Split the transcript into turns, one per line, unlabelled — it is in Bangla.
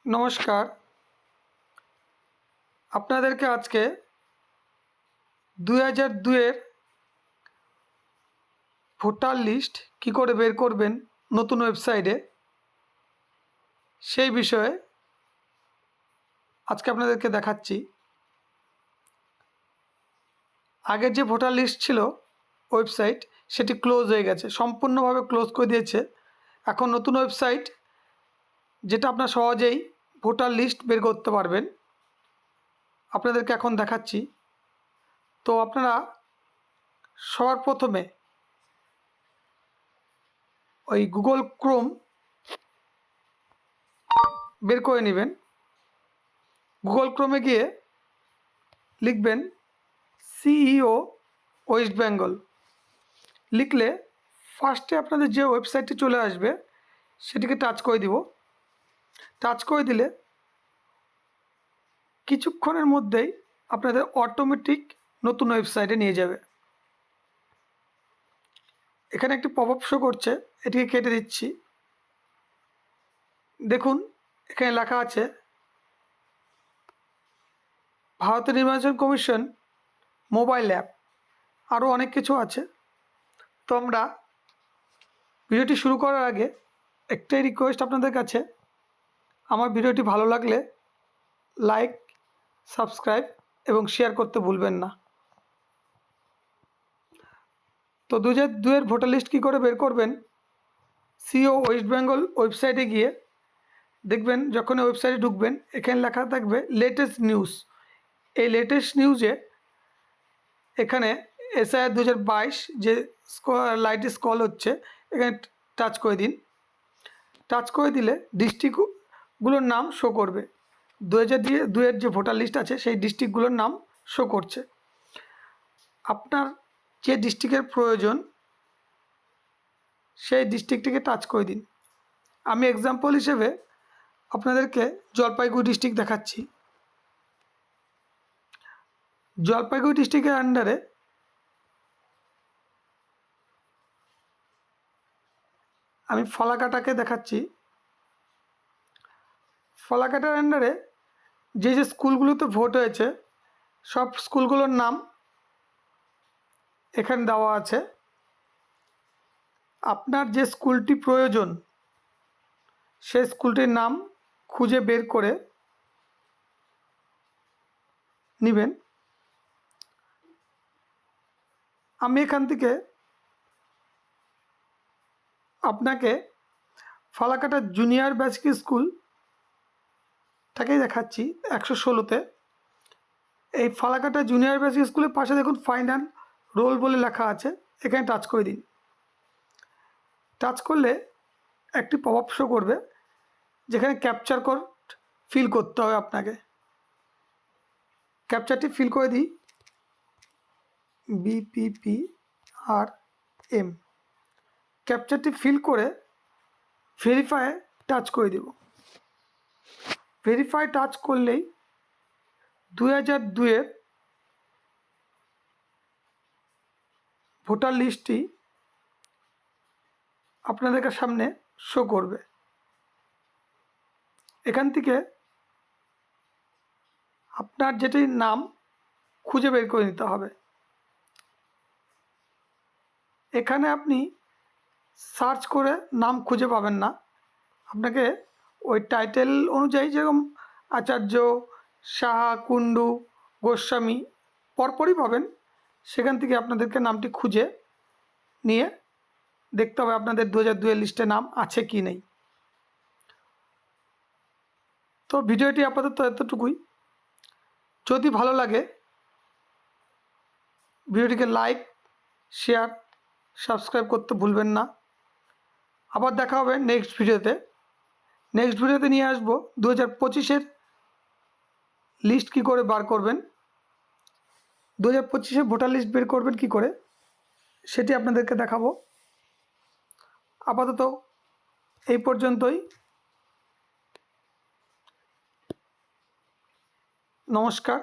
নমস্কার। আপনাদেরকে আজকে 2002 এর ভোটার লিস্ট কী করে বের করবেন নতুন ওয়েবসাইটে, সেই বিষয়ে আজকে আপনাদেরকে দেখাচ্ছি। আগের যে ভোটার লিস্ট ছিল ওয়েবসাইট, সেটি ক্লোজ হয়ে গেছে, সম্পূর্ণভাবে ক্লোজ করে দিয়েছে। এখন নতুন ওয়েবসাইট, যেটা আপনার সহজেই ভোটার লিস্ট বের করতে পারবেন, আপনাদেরকে এখন দেখাচ্ছি। তো আপনারা সবার প্রথমে ওই গুগল ক্রোম বের করে নেবেন। গুগল ক্রোমে গিয়ে লিখবেন সিইও ওয়েস্ট বেঙ্গল। লিখলে ফার্স্টে আপনাদের যে ওয়েবসাইটটি চলে আসবে সেটিকে টাচ করে দিব। টাচ করে দিলে কিছুক্ষণের মধ্যেই আপনাদের অটোমেটিক নতুন ওয়েবসাইটে নিয়ে যাবে। এখানে একটি পপআপ শো করছে, এটিকে কেটে দিচ্ছি। দেখুন এখানে লেখা আছে ভারতের নির্বাচন কমিশন মোবাইল অ্যাপ, আরও অনেক কিছু আছে। তো আমরা ভিডিওটি শুরু করার আগে একটাই রিকোয়েস্ট আপনাদের কাছে, আমার ভিডিওটি ভালো লাগলে লাইক, সাবস্ক্রাইব এবং শেয়ার করতে ভুলবেন না। তো 2002 এর ভোটার লিস্ট কী করে বের করবেন, সিও ওয়েস্ট বেঙ্গল ওয়েবসাইটে গিয়ে দেখবেন, যখন ওয়েবসাইটে ঢুকবেন এখানে লেখা থাকবে লেটেস্ট নিউজ। এই লেটেস্ট নিউজে এখানে এসআইআর 2022 যে লাইটে স্ক্রল হচ্ছে, এখানে টাচ করে দিন। টাচ করে দিলে ডিস্ট্রিক্টগুলোর নাম শো করবে। 2002 যে ভোটার লিস্ট আছে সেই ডিস্ট্রিক্টগুলোর নাম শো করছে। আপনার যে ডিস্ট্রিক্টের প্রয়োজন সেই ডিস্ট্রিক্টটিকে টাচ করে দিন। আমি এক্সাম্পল হিসেবে আপনাদেরকে জলপাইগুড়ি ডিস্ট্রিক্ট দেখাচ্ছি। জলপাইগুড়ি ডিস্ট্রিক্টের আন্ডারে আমি ফালাকাটাকে দেখাচ্ছি। ফালাকাটার আন্ডারে যে যে স্কুলগুলোতে ভোট হয়েছে সব স্কুলগুলোর নাম এখানে দেওয়া আছে। আপনার যে স্কুলটি প্রয়োজন সেই স্কুলটির নাম খুঁজে বের করে নেবেন। আমি এখান থেকে আপনাকে ফালাকাটা জুনিয়র বেসিক স্কুলটাকেই দেখাচ্ছি 116তে। এই ফালাকাটা জুনিয়র বেসিক স্কুলের পাশে দেখুন ফাইন্ড অ্যান্ড রোল বলে লেখা আছে, এখানে টাচ করে দিন। টাচ করলে একটি পপআপ শো করবে, যেখানে ক্যাপচার কোড ফিল করতে হবে আপনাকে। ক্যাপচারটি ফিল করে দিই, BPPRM। ক্যাপচারটি ফিল করে ভেরিফাই টাচ করে দেব। ভেরিফাই টাচ করলেই 2002 এর ভোটার লিস্টটি আপনাদের সামনে শো করবে। এখান থেকে আপনার যেটির নাম খুঁজে বের করে নিতে হবে। এখানে আপনি সার্চ করে নাম খুঁজে পাবেন না, আপনাকে ওই টাইটেল অনুযায়ী, যেরকম আচার্য, সাহা, কুণ্ডু, গোস্বামী পরপরই পাবেন, সেখান থেকে আপনাদেরকে নামটি খুঁজে নিয়ে দেখতে হবে আপনাদের 2002 লিস্টে নাম আছে কি নেই। তো ভিডিওটি আপাতত এতটুকুই। যদি ভালো লাগে ভিডিওটিকে লাইক, শেয়ার, সাবস্ক্রাইব করতে ভুলবেন না। আবার দেখা হবে নেক্সট ভিডিওতে। নেক্সট ভিডিওতে নিয়ে আসবো 2025-এর লিস্ট কী করে বার করবেন, 2025-এর ভোটার লিস্ট বের করবেন কী করে, সেটি আপনাদেরকে দেখাবো। আপাতত এই পর্যন্তই। নমস্কার।